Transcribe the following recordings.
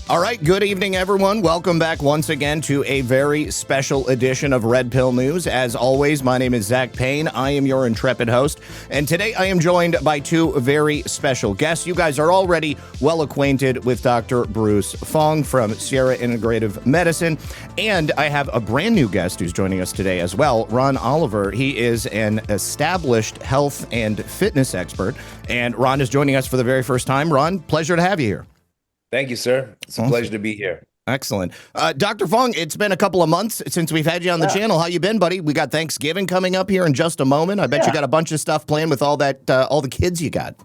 All right, good evening, everyone. Welcome back once again to a very special edition of Red Pill News. As always, my name is ZakPaine. I am your intrepid host, and today I am joined by two very special guests. You guys are already well acquainted with Dr. Bruce Fong from Sierra Integrative Medicine, and I have a brand new guest who's joining us today as well, Ron Oliver. He is an established health and fitness expert, and Ron is joining us for the very first time. Ron, pleasure to have you here. Thank you, sir. It's a pleasure to be here. Excellent. Dr. Fong, it's been a couple of months since we've had you on the channel. How you been, buddy? We got Thanksgiving coming up here in just a moment. I bet you got a bunch of stuff planned with all the kids you got.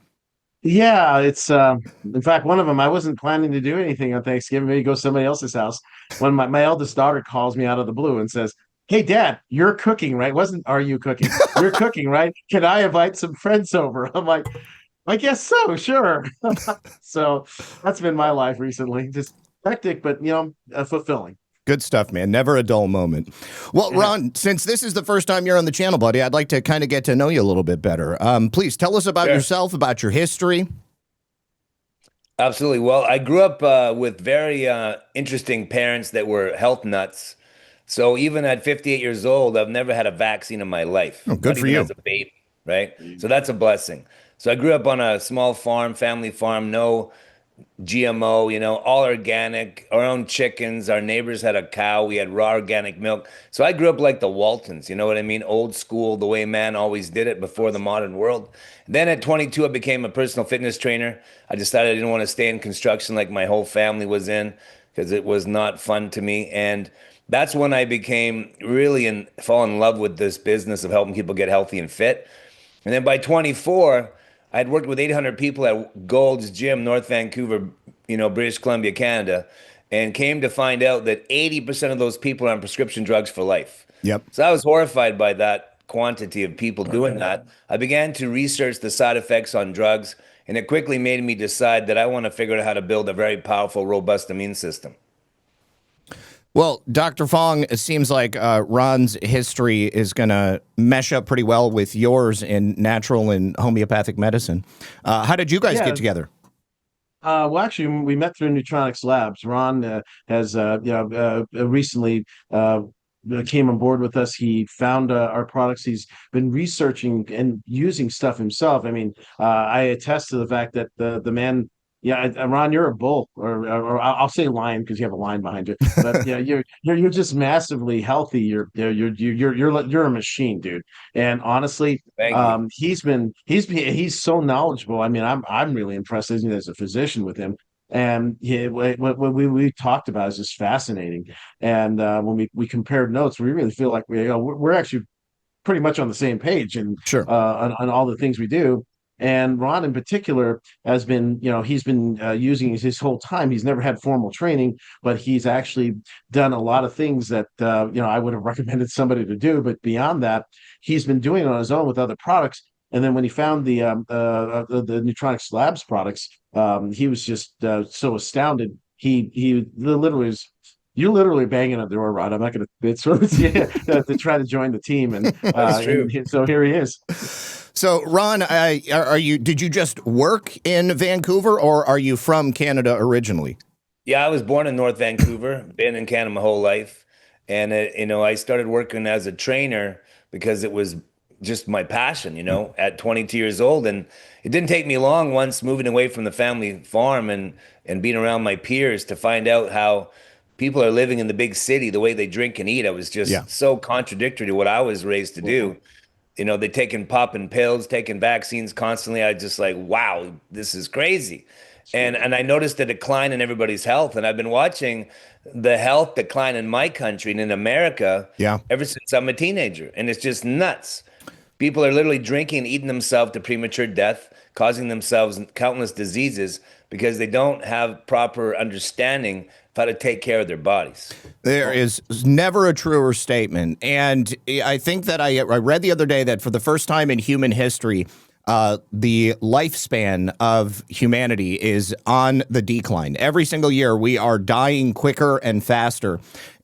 Yeah, it's in fact, one of them, I wasn't planning to do anything on Thanksgiving, maybe go to somebody else's house. When my eldest daughter calls me out of the blue and says, "Hey, Dad, you're cooking, right?" Are you cooking? You're cooking, right? Can I invite some friends over? I'm like, I guess so, sure. So that's been my life recently. Just hectic, but fulfilling. Good stuff, man. Never a dull moment. Well, Ron, since this is the first time you're on the channel, buddy, I'd like to kind of get to know you a little bit better. Please tell us about yourself, about your history. Absolutely. Well, I grew up with very interesting parents that were health nuts. So even at 58 years old, I've never had a vaccine in my life. Oh, good for you. As a baby, right? So that's a blessing. So I grew up on a small farm, family farm, no GMO, all organic, our own chickens. Our neighbors had a cow. We had raw organic milk. So I grew up like the Waltons, you know what I mean? Old school, the way man always did it before the modern world. Then at 22, I became a personal fitness trainer. I decided I didn't want to stay in construction like my whole family was in because it was not fun to me. And that's when I became really fall in love with this business of helping people get healthy and fit. And then by 24, I had worked with 800 people at Gold's Gym, North Vancouver, British Columbia, Canada, and came to find out that 80% of those people are on prescription drugs for life. Yep. So I was horrified by that quantity of people doing that. I began to research the side effects on drugs, and it quickly made me decide that I want to figure out how to build a very powerful, robust immune system. Well, Dr. Fong, it seems like Ron's history is going to mesh up pretty well with yours in natural and homeopathic medicine. How did you guys get together? Well, actually, we met through Neutronics Labs. Ron has recently came on board with us. He found our products. He's been researching and using stuff himself. I mean, I attest to the fact that the man. Yeah, Ron, you're a bull, or I'll say lion because you have a lion behind you. But yeah, you're just massively healthy. You're a machine, dude. And honestly, he's so knowledgeable. I mean, I'm really impressed as a physician with him. And what we talked about is just fascinating. And when we compared notes, we really feel like we're actually pretty much on the same page and on all the things we do. And Ron in particular has been, he's been using his whole time. He's never had formal training, but he's actually done a lot of things that, I would have recommended somebody to do. But beyond that, he's been doing it on his own with other products. And then when he found the Neutronics Labs products, he was just so astounded. He literally was. You're literally banging on the door, Ron. I'm not going to try to join the team, and that's true. So here he is. So, Ron, did you just work in Vancouver, or are you from Canada originally? Yeah, I was born in North Vancouver, been in Canada my whole life. And, I started working as a trainer because it was just my passion, at 22 years old. And it didn't take me long once moving away from the family farm and being around my peers to find out how people are living in the big city, the way they drink and eat. I was just so contradictory to what I was raised to do. They popping pills, taking vaccines constantly. I just like, wow, this is crazy. And I noticed a decline in everybody's health. And I've been watching the health decline in my country and in America ever since I'm a teenager. And it's just nuts. People are literally drinking and eating themselves to premature death, causing themselves countless diseases because they don't have proper understanding of how to take care of their bodies. There is never a truer statement. And I think that I read the other day that for the first time in human history, the lifespan of humanity is on the decline. Every single year, we are dying quicker and faster.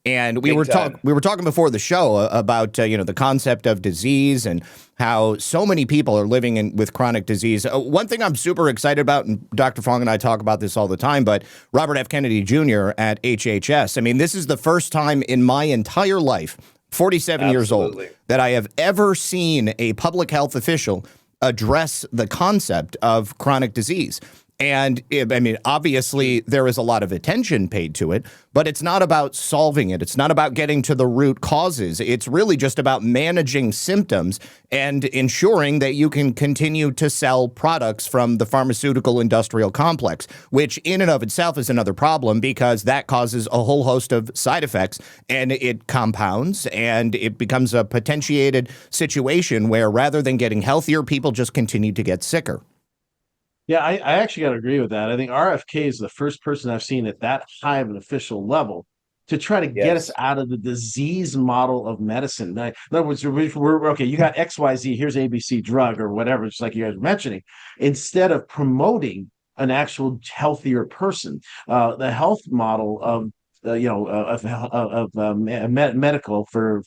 And Big time. we were talking before the show about the concept of disease and how so many people are living with chronic disease. One thing I'm super excited about, and Dr. Fong and I talk about this all the time, but Robert F. Kennedy Jr. at HHS. I mean, this is the first time in my entire life, 47 years old, Absolutely. that I have ever seen a public health official address the concept of chronic disease. And I mean, obviously, there is a lot of attention paid to it, but it's not about solving it. It's not about getting to the root causes. It's really just about managing symptoms and ensuring that you can continue to sell products from the pharmaceutical industrial complex, which in and of itself is another problem because that causes a whole host of side effects and it compounds and it becomes a potentiated situation where rather than getting healthier, people just continue to get sicker. Yeah, I actually got to agree with that. I think RFK is the first person I've seen at that high of an official level to try to get us Yes. out of the disease model of medicine. Now, in other words, we're okay. You got XYZ. Here's ABC drug or whatever, just like you guys were mentioning. Instead of promoting an actual healthier person, the health model of medical, for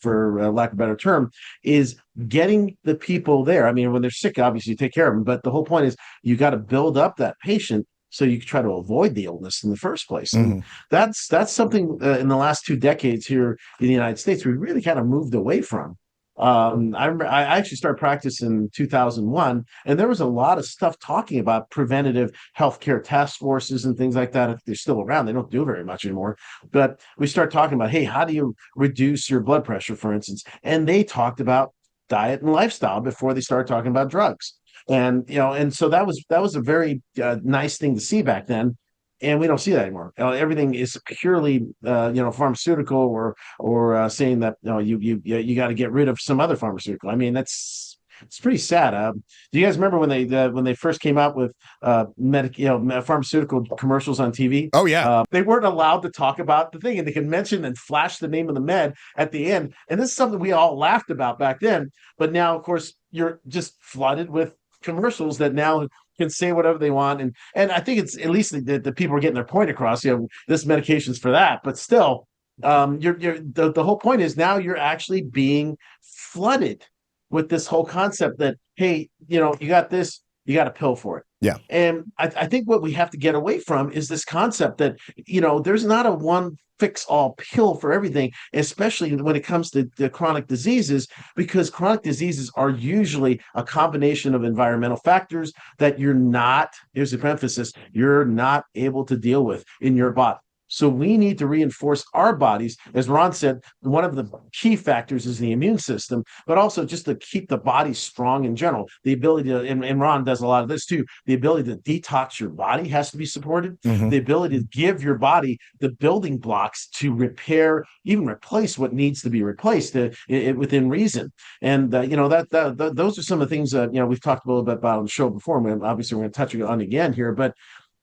lack of a better term, is getting the people there. I mean, when they're sick, obviously you take care of them, but the whole point is you got to build up that patient so you can try to avoid the illness in the first place. And that's something in the last 2 decades here in the United States we really kind of moved away from. I remember I actually started practice in 2001, and there was a lot of stuff talking about preventative healthcare task forces and things like that. If they're still around, they don't do very much anymore. But we start talking about, hey, how do you reduce your blood pressure, for instance? And they talked about diet and lifestyle before they started talking about drugs. And so that was a very nice thing to see back then. And we don't see that anymore. Everything is purely, pharmaceutical, or saying that you got to get rid of some other pharmaceutical. I mean, it's pretty sad. Do you guys remember when they first came out with pharmaceutical commercials on TV? Oh, yeah. They weren't allowed to talk about the thing, and they could mention and flash the name of the med at the end. And this is something we all laughed about back then. But now, of course, you're just flooded with commercials that now can say whatever they want, and I think it's at least the people are getting their point across. This medication's for that, but still, the whole point is now you're actually being flooded with this whole concept that, hey, you got this, you got a pill for it. Yeah. And I think what we have to get away from is this concept that, there's not a one fix all pill for everything, especially when it comes to the chronic diseases, because chronic diseases are usually a combination of environmental factors that here's the emphasis, you're not able to deal with in your body. So we need to reinforce our bodies. As Ron said, one of the key factors is the immune system, but also just to keep the body strong in general. The ability to, and Ron does a lot of this too, the ability to detox your body has to be supported. The ability to give your body the building blocks to repair, even replace what needs to be replaced within reason. And, those are some of the things that, we've talked a little bit about on the show before. And obviously, we're going to touch on again here, but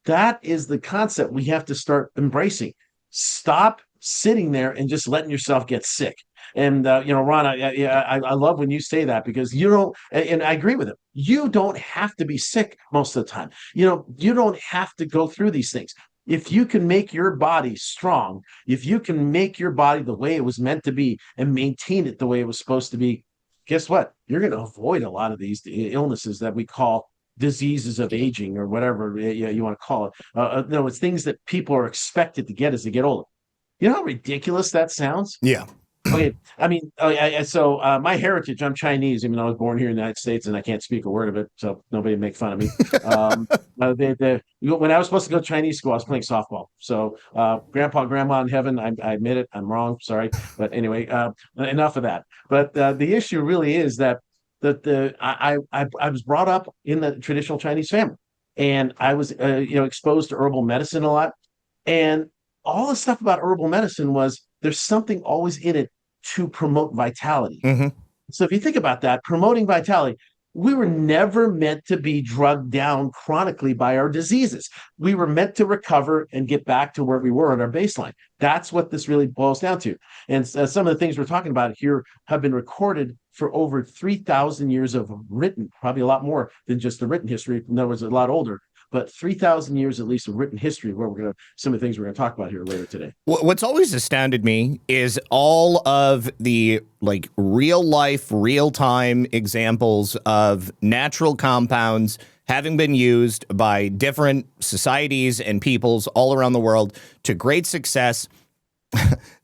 that is the concept we have to start embracing. Stop sitting there and just letting yourself get sick. And Ron, I love when you say that, because you don't, and I agree with him. You don't have to be sick most of the time. You don't have to go through these things. If you can make your body strong, if you can make your body the way it was meant to be and maintain it the way it was supposed to be, guess what? You're going to avoid a lot of these illnesses that we call diseases of aging, or whatever you want to call it. No, it's things that people are expected to get as they get older. You know how ridiculous that sounds? Yeah. Okay, I mean, so my heritage, I'm Chinese, even though I was born here in the United States, and I can't speak a word of it, so nobody make fun of me. When I was supposed to go to Chinese school, I was playing softball. So grandma in heaven, I admit it, I'm wrong, sorry. But anyway, enough of that. But the issue really is that I was brought up in the traditional Chinese family, and I was exposed to herbal medicine a lot, and all the stuff about herbal medicine was there's something always in it to promote vitality. So if you think about that, promoting vitality, we were never meant to be drugged down chronically by our diseases. We were meant to recover and get back to where we were at our baseline. That's what this really boils down to. And some of the things we're talking about here have been recorded for over 3,000 years of written, probably a lot more than just the written history. In other words, a lot older. but 3,000 years at least of written history where some of the things we're going to talk about here later today. What's always astounded me is all of the like real life, real time examples of natural compounds having been used by different societies and peoples all around the world to great success.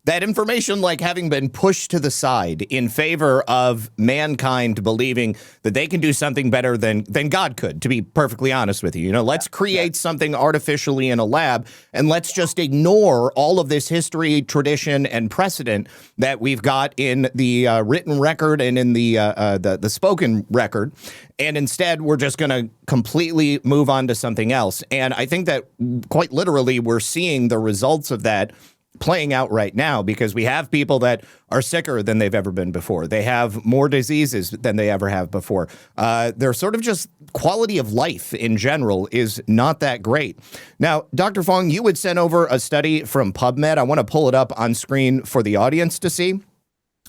That information, like having been pushed to the side in favor of mankind believing that they can do something better than God could, to be perfectly honest with you. You know, let's create something artificially in a lab and let's just ignore all of this history, tradition, and precedent that we've got in the written record and in the spoken record. And instead, we're just going to completely move on to something else. And I think that quite literally, we're seeing the results of that playing out right now, because we have people that are sicker than they've ever been before. They have more diseases than they ever have before. Their sort of just quality of life in general is not that great. Now, Dr. Fong, you would send over a study from PubMed. I want to pull it up on screen for the audience to see.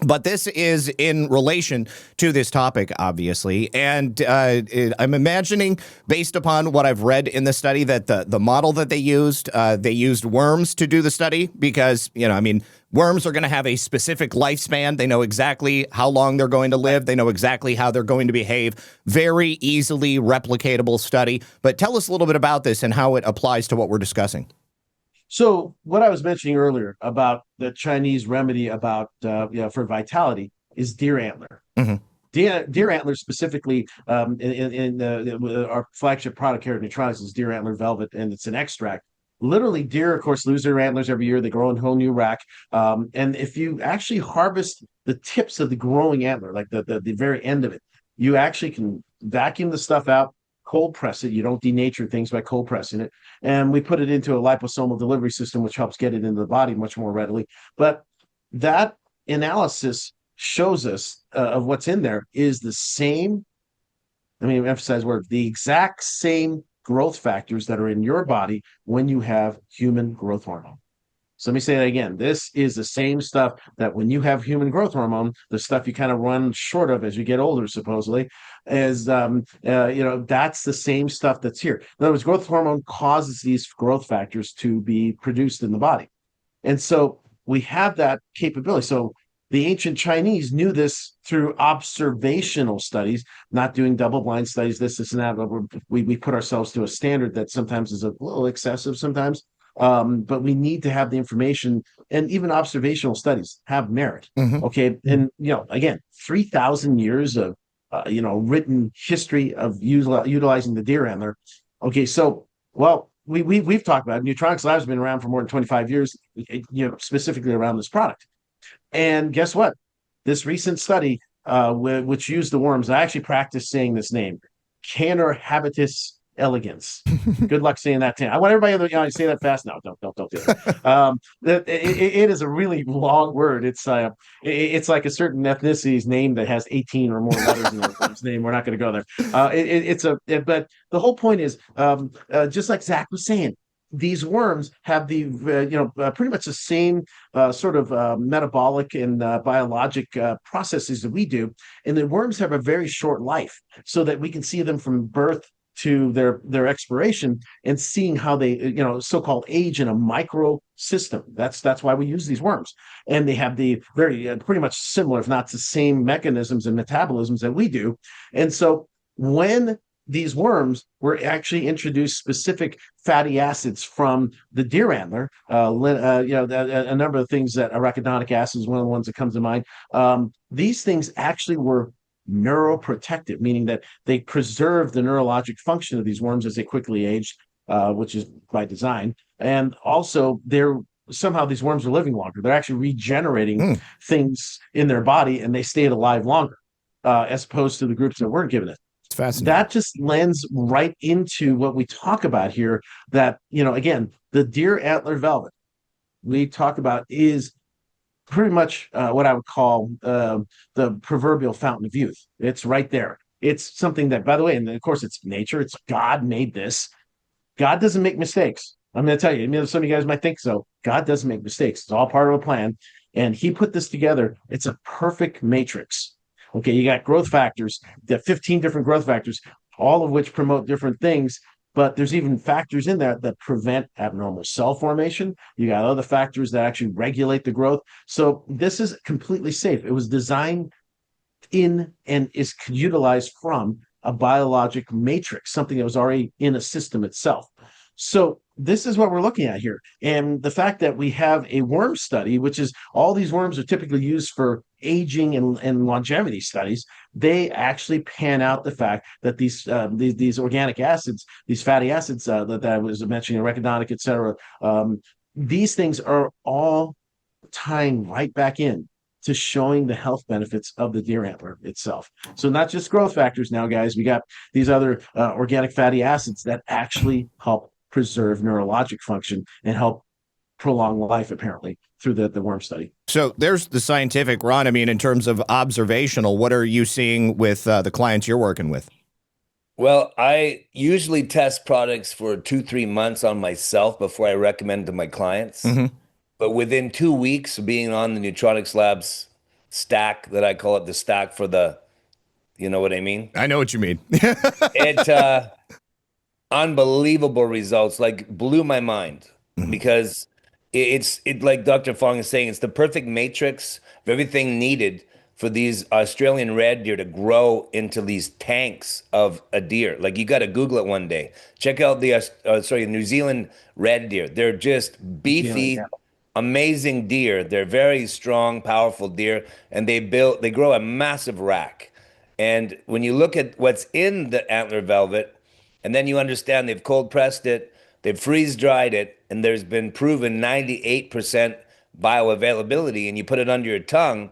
But this is in relation to this topic, obviously. And I'm imagining, based upon what I've read in the study, that the model that they used worms to do the study because, you know, I mean, worms are going to have a specific lifespan. They know exactly how long they're going to live. They know exactly how they're going to behave. Very easily replicatable study. But tell us a little bit about this and how it applies to what we're discussing. So what I was mentioning earlier about the Chinese remedy about for vitality is deer antler. Mm-hmm. Deer antler specifically in our flagship product here at Nutronics is deer antler velvet, and it's an extract. Literally, deer, of course, lose their antlers every year. They grow in a whole new rack. And if you actually harvest the tips of the growing antler, like the very end of it, you actually can vacuum the stuff out, cold press it. You don't denature things by cold pressing it. And we put it into a liposomal delivery system, which helps get it into the body much more readily. But that analysis shows us of what's in there is the same, I mean, emphasize word, the exact same growth factors that are in your body when you have human growth hormone. So let me say that again. This is the same stuff that when you have human growth hormone, the stuff you kind of run short of as you get older, supposedly, is, that's the same stuff that's here. In other words, growth hormone causes these growth factors to be produced in the body. And so we have that capability. So the ancient Chinese knew this through observational studies, not doing double-blind studies, this and that. We put ourselves to a standard that sometimes is a little excessive sometimes. But we need to have the information, and even observational studies have merit. Mm-hmm. Okay. And, again, 3,000 years of, written history of utilizing the deer antler. Okay. So, well, we've talked about it. Nutronics Labs have been around for more than 25 years, specifically around this product. And guess what? This recent study, which used the worms, I actually practiced saying this name, Canor habitus elegans. Good luck saying that. I want everybody to say that fast. No, don't do it. It is a really long word. It's like a certain ethnicity's name that has 18 or more letters in its name. We're not going to go there. But the whole point is, just like Zach was saying, these worms have the pretty much the same sort of metabolic and biologic processes that we do, and the worms have a very short life, so that we can see them from birth to their expiration and seeing how they so-called age in a micro system. That's why we use these worms, and they have the very pretty much similar, if not the same, mechanisms and metabolisms that we do. And so when these worms were actually introduced specific fatty acids from the deer antler, a number of things, that arachidonic acid is one of the ones that comes to mind. These things actually were neuroprotective, meaning that they preserve the neurologic function of these worms as they quickly age, which is by design. And also, somehow these worms are living longer. They're actually regenerating things in their body, and they stayed alive longer, as opposed to the groups that weren't given it. It's fascinating. That just lends right into what we talk about here, that, again, the deer antler velvet we talk about is pretty much what I would call the proverbial fountain of youth. It's right there. It's something that, by the way, and of course it's nature, it's God made this. God doesn't make mistakes. I'm going to tell you, some of you guys might think so. God doesn't make mistakes. It's all part of a plan. And he put this together. It's a perfect matrix. Okay, you got growth factors, the 15 different growth factors, all of which promote different things. but there's even factors in there that prevent abnormal cell formation. You got other factors that actually regulate the growth. So this is completely safe. It was designed in and is utilized from a biologic matrix, something that was already in a system itself. So this is what we're looking at here. And the fact that we have a worm study, which is all these worms are typically used for aging and longevity studies, they actually pan out the fact that these organic acids, these fatty acids that I was mentioning, arachidonic, et cetera, these things are all tying right back in to showing the health benefits of the deer antler itself. So not just growth factors now, guys. We got these other organic fatty acids that actually help preserve neurologic function and help prolong life, apparently, through the worm study. So there's the scientific run. I mean, in terms of observational, what are you seeing with the clients you're working with? Well, I usually test products for 2-3 months on myself before I recommend to my clients. Mm-hmm. But within 2 weeks of being on the Neutronics Labs stack, that I call it the stack for the, you know what I mean? I know what you mean. It unbelievable results, like blew my mind because it's like Dr. Fong is saying, it's the perfect matrix of everything needed for these Australian red deer to grow into these tanks of a deer. Like you got to Google it one day. Check out the New Zealand red deer. They're just beefy. Yeah. Amazing deer. They're very strong, powerful deer, and they grow a massive rack. And when you look at what's in the antler velvet, and then you understand they've cold pressed it, they've freeze dried it, and there's been proven 98% bioavailability, and you put it under your tongue,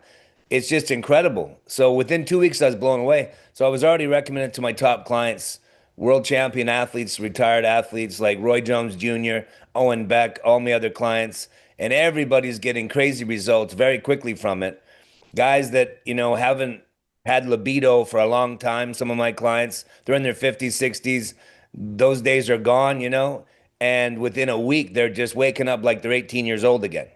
it's just incredible. So within 2 weeks, I was blown away. So I was already recommending to my top clients, world champion athletes, retired athletes like Roy Jones Jr., Owen Beck, all my other clients, and everybody's getting crazy results very quickly from it. Guys that, haven't had libido for a long time, some of my clients, they're in their 50s, 60s. Those days are gone, and within a week, they're just waking up like they're 18 years old again.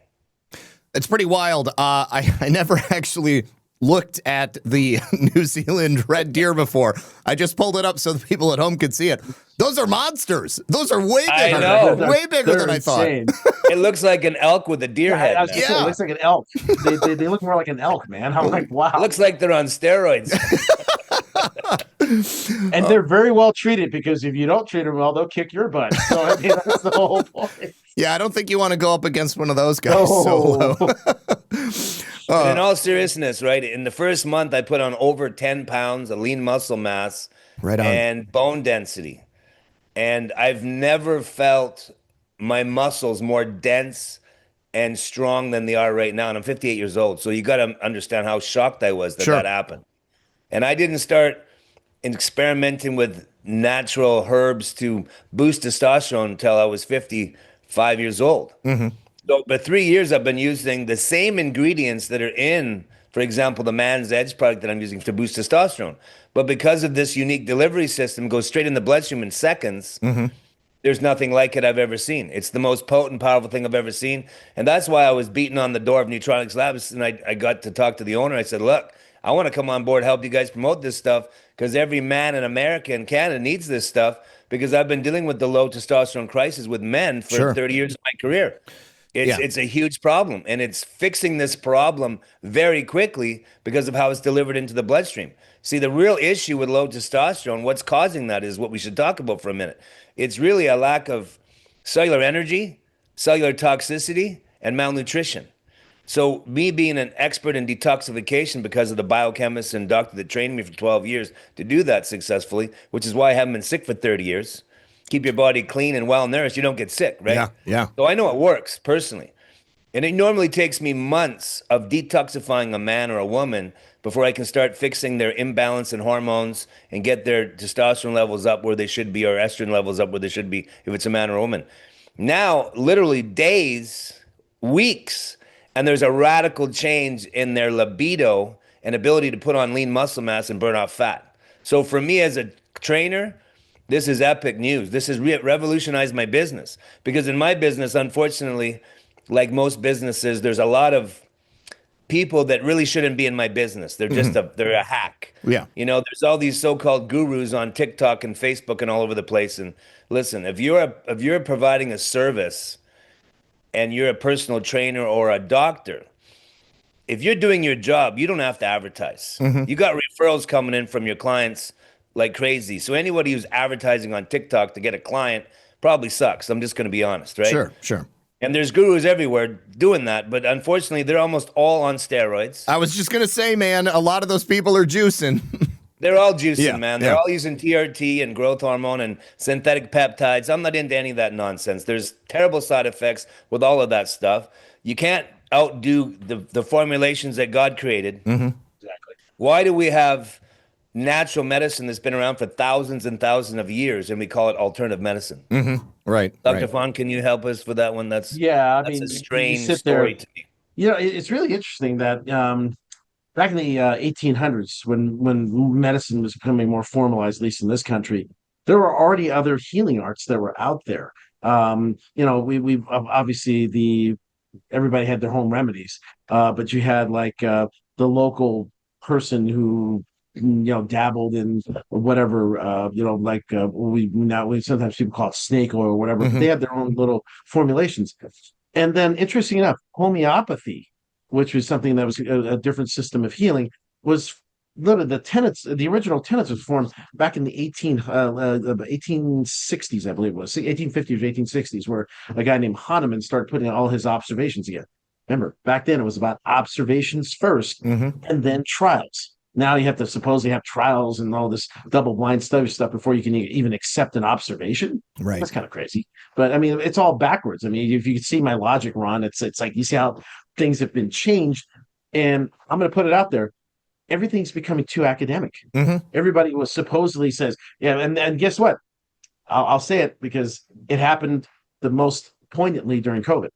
It's pretty wild. I never actually looked at the New Zealand red deer before. I just pulled it up so the people at home could see it. Those are monsters. Those are way bigger. I know. Way bigger than insane. I thought. It looks like an elk with a deer head. I was gonna say, it looks like an elk. They look more like an elk, man. I'm like, wow. It looks like they're on steroids. And they're very well treated, because if you don't treat them well, they'll kick your butt. So I mean, that's the whole point. Yeah, I don't think you want to go up against one of those guys solo. But in all seriousness, right, in the first month, I put on over 10 pounds of lean muscle mass and bone density. And I've never felt my muscles more dense and strong than they are right now. And I'm 58 years old. So you got to understand how shocked I was that that happened. And I didn't start experimenting with natural herbs to boost testosterone until I was 55 years old. Mm-hmm. So, but 3 years I've been using the same ingredients that are in, for example, the Man's Edge product that I'm using to boost testosterone. But because of this unique delivery system, goes straight in the bloodstream in seconds. Mm-hmm. There's nothing like it I've ever seen. It's the most potent, powerful thing I've ever seen. And that's why I was beating on the door of Neutronics Labs. And I got to talk to the owner. I said, look, I want to come on board, help you guys promote this stuff, because every man in America and Canada needs this stuff, because I've been dealing with the low testosterone crisis with men for 30 years of my career. It's a huge problem, and it's fixing this problem very quickly because of how it's delivered into the bloodstream. See, the real issue with low testosterone, what's causing that, is what we should talk about for a minute. It's really a lack of cellular energy, cellular toxicity, and malnutrition. So me being an expert in detoxification because of the biochemist and doctor that trained me for 12 years to do that successfully, which is why I haven't been sick for 30 years. Keep your body clean and well nourished, you don't get sick, right? Yeah. So I know it works personally. And it normally takes me months of detoxifying a man or a woman before I can start fixing their imbalance in hormones and get their testosterone levels up where they should be, or estrogen levels up where they should be if it's a man or a woman. Now, literally days, weeks, and there's a radical change in their libido and ability to put on lean muscle mass and burn off fat. So for me as a trainer, this is epic news. This has revolutionized my business, because in my business, unfortunately, like most businesses, there's a lot of people that really shouldn't be in my business. They're just they're a hack. Yeah. You know, there's all these so-called gurus on TikTok and Facebook and all over the place. And listen, if you're providing a service and you're a personal trainer or a doctor, if you're doing your job, you don't have to advertise. You got referrals coming in from your clients like crazy. So anybody who's advertising on TikTok to get a client probably sucks. I'm just going to be honest, right? Sure, sure. And there's gurus everywhere doing that, but unfortunately, they're almost all on steroids. I was just going to say, man, a lot of those people are juicing. They're all juicing, Yeah, man. yeah. They're all using TRT and growth hormone and synthetic peptides. I'm not into any of that nonsense. There's terrible side effects with all of that stuff. You can't outdo the formulations that God created. Exactly. Why do we have natural medicine that's been around for thousands and thousands of years and we call it alternative medicine? Right. Dr. Right. Fong, can you help us with that one? That's Yeah, I that's mean, a you strange sit there. story to me. You know, it's really interesting that back in the 1800s, when medicine was becoming more formalized, at least in this country, there were already other healing arts that were out there. You know, we obviously everybody had their home remedies, but you had like the local person who dabbled in whatever like we sometimes people call it snake oil or whatever, but they had their own little formulations. And then, interesting enough, homeopathy, which was something that was a different system of healing, was literally the original tenets was formed back in the 1860s, I believe it was 1850s, 1860s, where a guy named Hahnemann started putting all his observations together. Remember, back then it was about observations first and then trials. Now you have to supposedly have trials and all this double-blind study stuff before you can even accept an observation. Right. That's kind of crazy. But I mean, it's all backwards. I mean, if you can see my logic, Ron, it's like you see how things have been changed. And I'm going to put it out there. Everything's becoming too academic. Everybody was supposedly says, yeah, and guess what? I'll say it because it happened the most poignantly during COVID.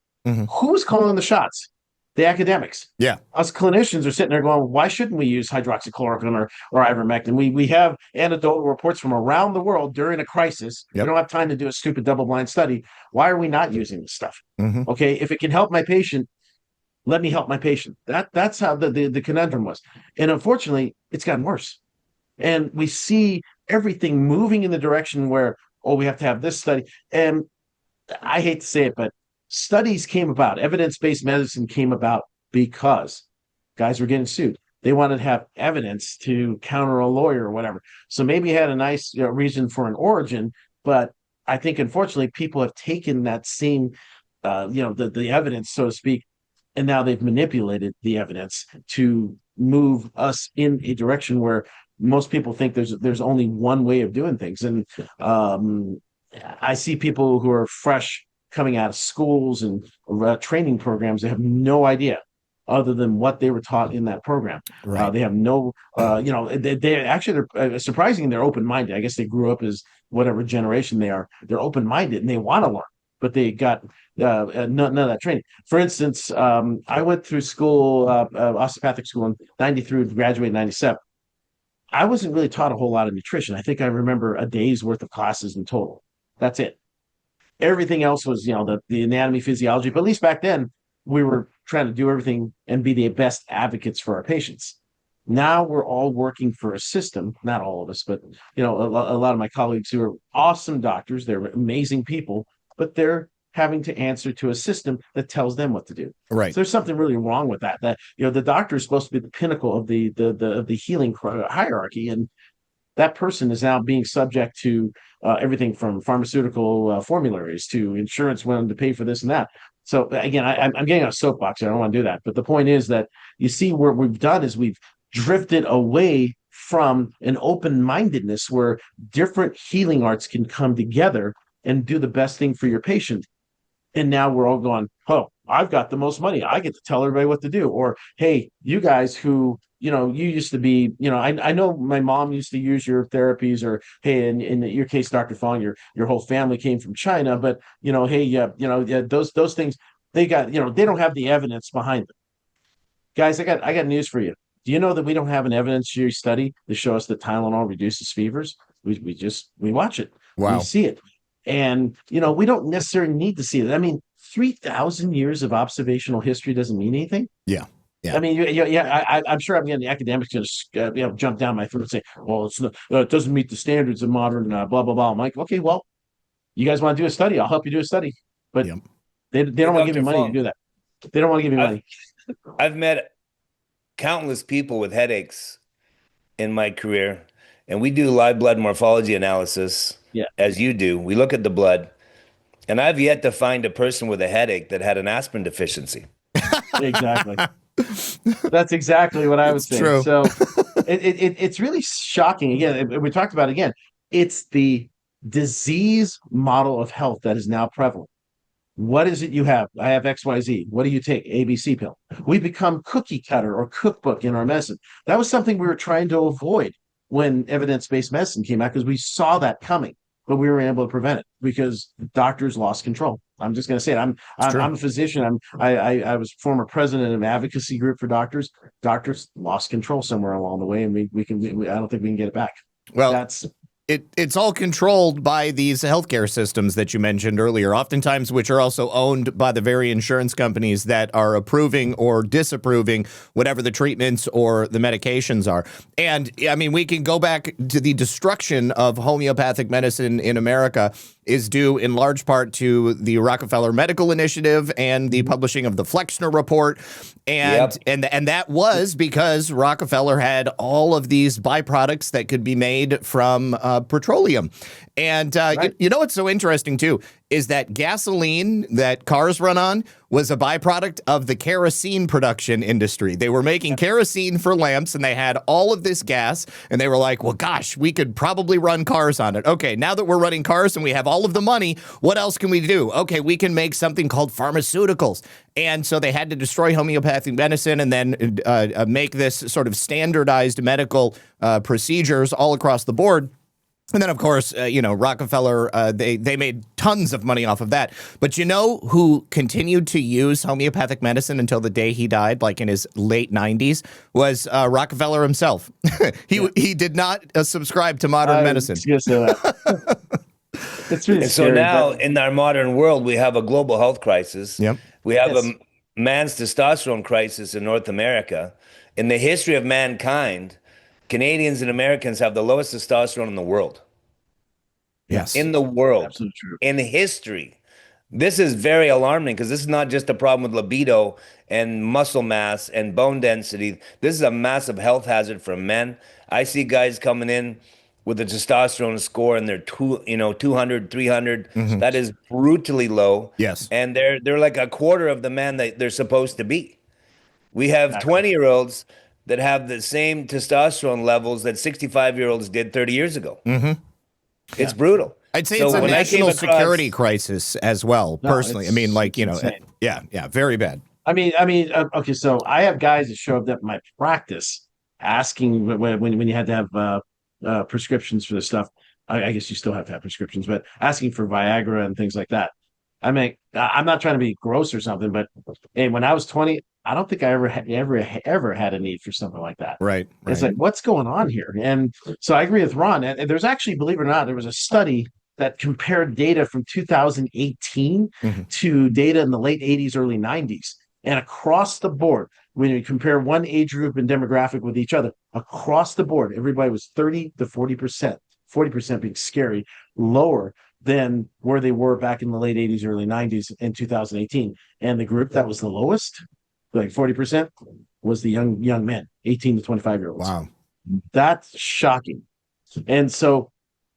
Who's calling the shots? The academics. Yeah. Us clinicians are sitting there going, why shouldn't we use hydroxychloroquine or ivermectin? We have anecdotal reports from around the world during a crisis. We don't have time to do a stupid double-blind study. Why are we not using this stuff? Okay, if it can help my patient, let me help my patient. That's how the conundrum was. And unfortunately, it's gotten worse. And we see everything moving in the direction where, we have to have this study. And I hate to say it, but studies came about, evidence-based medicine came about because guys were getting sued. They wanted to have evidence to counter a lawyer or whatever. So maybe it had a nice reason for an origin, but I think unfortunately people have taken that same, the evidence, so to speak, and now they've manipulated the evidence to move us in a direction where most people think there's only one way of doing things. And I see people who are fresh coming out of schools and training programs that have no idea other than what they were taught in that program. Right. They have no, they actually, they're surprisingly, they're open-minded. I guess they grew up as whatever generation they are. They're open-minded and they want to learn, but they got none of that training. For instance, I went through school, osteopathic school in 93, graduated in 97. I wasn't really taught a whole lot of nutrition. I think I remember a day's worth of classes in total. That's it. Everything else was, the anatomy, physiology. But at least back then, we were trying to do everything and be the best advocates for our patients. Now we're all working for a system, not all of us, but, a lot of my colleagues who are awesome doctors, they're amazing people, but they're having to answer to a system that tells them what to do. Right. So there's something really wrong with that. That, the doctor is supposed to be the pinnacle of the healing hierarchy. And that person is now being subject to everything from pharmaceutical formularies to insurance willing to pay for this and that. So again, I'm getting on a soapbox here. I don't want to do that. But the point is that you see what we've done is we've drifted away from an open-mindedness where different healing arts can come together and do the best thing for your patient. And now we're all going, I've got the most money. I get to tell everybody what to do. Or, hey, you guys who, you used to be, I know my mom used to use your therapies, or, hey, in your case, Dr. Fong, your whole family came from China, but, hey, those things, they got, they don't have the evidence behind them. Guys, I got news for you. Do you know that we don't have an evidentiary study to show us that Tylenol reduces fevers? We watch it. Wow. We see it. And, we don't necessarily need to see it. I mean, 3,000 years of observational history doesn't mean anything. Yeah. Yeah. I mean, I'm sure I'm getting the academics going to jump down my throat and say, "Well, it doesn't meet the standards of modern blah blah blah." I'm like, okay, well, you guys want to do a study? I'll help you do a study, but Yep. they Hey, don't want to give Dr. me money to Fong, do that. They don't want to give me I've money. I've met countless people with headaches in my career, and we do live blood morphology analysis Yeah, as you do. We look at the blood, and I've yet to find a person with a headache that had an aspirin deficiency. exactly. That's exactly what I would It's say. true. So it's really shocking. Again, we talked about it again. It's the disease model of health that is now prevalent. What is it you have? I have XYZ. What do you take? ABC pill. We become cookie cutter or cookbook in our medicine. That was something we were trying to avoid when evidence-based medicine came out because we saw that coming, but we were able to prevent it because doctors lost control. I'm just going to say it. It's true. I'm a physician. I was former president of an advocacy group for doctors. Doctors lost control somewhere along the way, and I don't think we can get it back. Well, That's it's all controlled by these healthcare systems that you mentioned earlier, oftentimes which are also owned by the very insurance companies that are approving or disapproving whatever the treatments or the medications are. And I mean, we can go back to the destruction of homeopathic medicine in America is due in large part to the Rockefeller Medical Initiative and the publishing of the Flexner Report. And, Yep. and that was because Rockefeller had all of these byproducts that could be made from petroleum. And right. you know what's so interesting, too, is that gasoline that cars run on was a byproduct of the kerosene production industry. They were making kerosene for lamps, and they had all of this gas, and they were like, well, gosh, we could probably run cars on it. Okay, now that we're running cars and we have all of the money, what else can we do? Okay, we can make something called pharmaceuticals. And so they had to destroy homeopathic medicine and then make this sort of standardized medical procedures all across the board. And then, of course, Rockefeller, they made tons of money off of that. But you know who continued to use homeopathic medicine until the day he died, like in his late 90s, was Rockefeller himself. He did not subscribe to modern medicine. It's really And so scary. now in our modern world, we have a global health crisis. Yep. We have Yes. a man's testosterone crisis in North America. In the history of mankind, Canadians and Americans have the lowest testosterone in the world. Yes. In the world. Absolutely true. In history. This is very alarming because this is not just a problem with libido and muscle mass and bone density. This is a massive health hazard for men. I see guys coming in with a testosterone score and they're 200, 300. That is brutally low. Yes. And they're like a quarter of the man that they're supposed to be. We have 20-year-olds that have the same testosterone levels that 65-year-olds did 30 years ago. It's brutal. I'd say So it's a when I came national across- security crisis as well, No, personally. I mean, like, it's insane. yeah, very bad. Okay, so I have guys that show up at my practice asking when you had to have prescriptions for this stuff. I guess you still have to have prescriptions, but asking for Viagra and things like that. I mean, I'm not trying to be gross or something, but hey, when I was 20, I don't think I ever had a need for something like that. Right. It's like, what's going on here? And so I agree with Ron. And there's actually, believe it or not, there was a study that compared data from 2018 to data in the late 80s, early 90s. And across the board, when you compare one age group and demographic with each other, across the board, everybody was 30 to 40%, 40% being scary, lower than where they were back in the late 80s, early 90s in 2018. And the group that was the lowest, like 40%, was the young men, 18 to 25-year-olds. Wow. That's shocking. And so,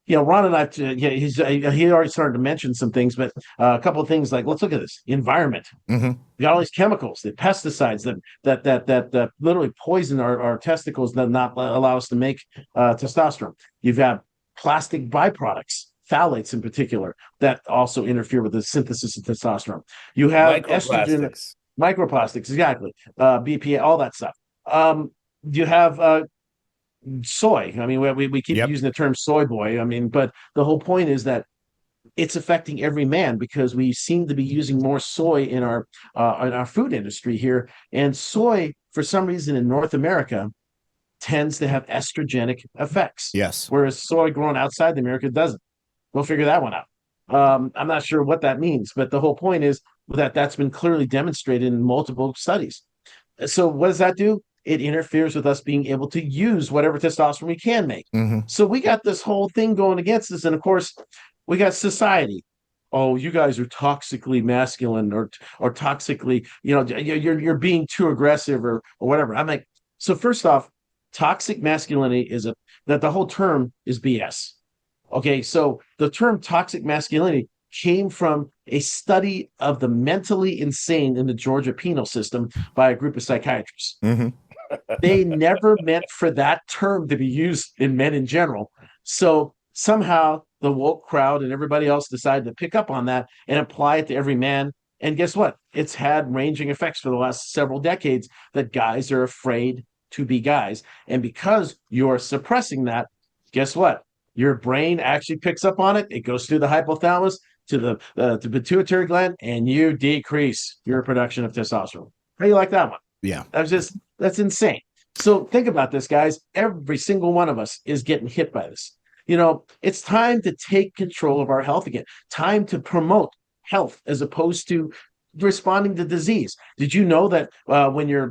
Ron and I, he already started to mention some things, but a couple of things like, let's look at this environment. You got all these chemicals, the pesticides that literally poison our testicles, that not allow us to make testosterone. You've got plastic byproducts, phthalates in particular, that also interfere with the synthesis of testosterone. You have estrogen, microplastics, exactly, BPA, all that stuff. You have soy. I mean, we keep using the term soy boy. I mean, but the whole point is that it's affecting every man because we seem to be using more soy in our food industry here. And soy, for some reason in North America, tends to have estrogenic effects. Yes. Whereas soy grown outside America doesn't. We'll figure that one out. I'm not sure what that means, but the whole point is that that's been clearly demonstrated in multiple studies. So what does that do? It interferes with us being able to use whatever testosterone we can make. So we got this whole thing going against us. And of course, we got society. Oh, you guys are toxically masculine or toxically, you're being too aggressive or whatever. I'm like, so first off, toxic masculinity that the whole term is BS. Okay, so the term toxic masculinity came from a study of the mentally insane in the Georgia penal system by a group of psychiatrists. They never meant for that term to be used in men in general. So somehow the woke crowd and everybody else decided to pick up on that and apply it to every man. And guess what? It's had ranging effects for the last several decades that guys are afraid to be guys. And because you're suppressing that, guess what? Your brain actually picks up on it. It goes through the hypothalamus to the pituitary gland, and you decrease your production of testosterone. How do you like that one? Yeah. That's insane. So think about this, guys. Every single one of us is getting hit by this. It's time to take control of our health again. Time to promote health as opposed to responding to disease. Did you know that when your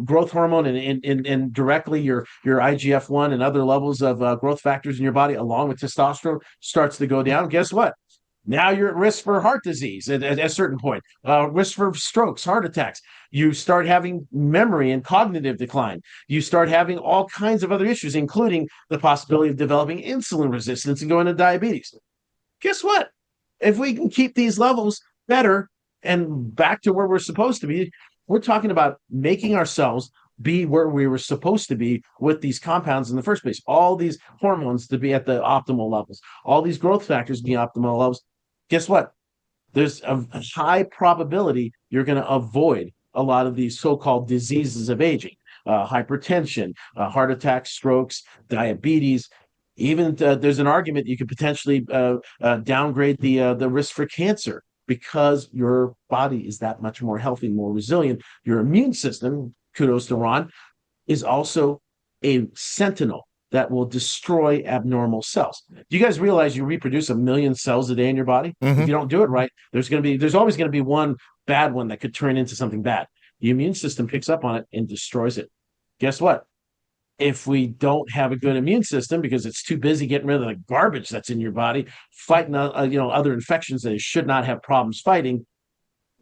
growth hormone and directly your IGF-1 and other levels of growth factors in your body, along with testosterone, starts to go down? Guess what? Now you're at risk for heart disease at a certain point, risk for strokes, heart attacks. You start having memory and cognitive decline. You start having all kinds of other issues, including the possibility of developing insulin resistance and going to diabetes. Guess what? If we can keep these levels better and back to where we're supposed to be, we're talking about making ourselves be where we were supposed to be with these compounds in the first place. All these hormones to be at the optimal levels, all these growth factors being optimal levels. Guess what? There's a high probability you're going to avoid a lot of these so-called diseases of aging, hypertension, heart attacks, strokes, diabetes. Even there's an argument you could potentially downgrade the risk for cancer because your body is that much more healthy, more resilient. Your immune system, kudos to Ron, is also a sentinel that will destroy abnormal cells. Do you guys realize you reproduce 1 million cells a day in your body? If you don't do it right, there's always going to be one bad one that could turn into something bad. The immune system picks up on it and destroys it. Guess what? If we don't have a good immune system because it's too busy getting rid of the garbage that's in your body, fighting other infections that it should not have problems fighting,